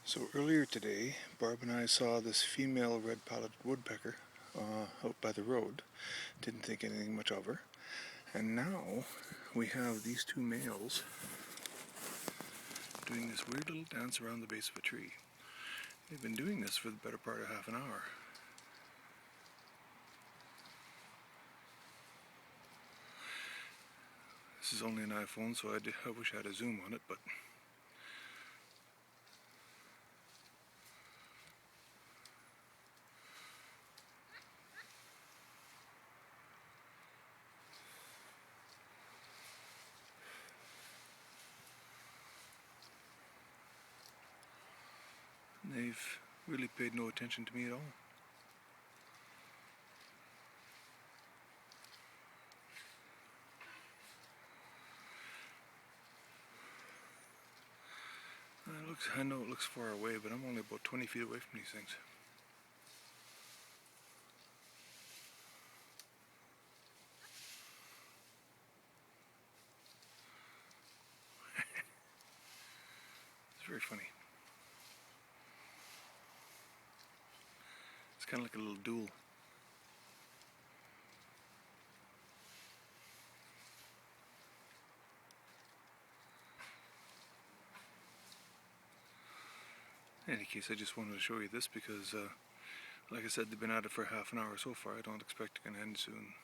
So earlier today, Barb and I saw this female red-pileated woodpecker out by the road. Didn't think anything much of her. And now we have these two males doing this weird little dance around the base of a tree. They've been doing this for the better part of half an hour. This is only an iPhone, so I wish I had a zoom on it, but they've really paid no attention to me at all. I know it looks far away, but I'm only about 20 feet away from these things. It's very funny. It's kind of like a little duel. In any case, I just wanted to show you this because, like I said, they've been at it for half an hour so far. I don't expect it to end soon.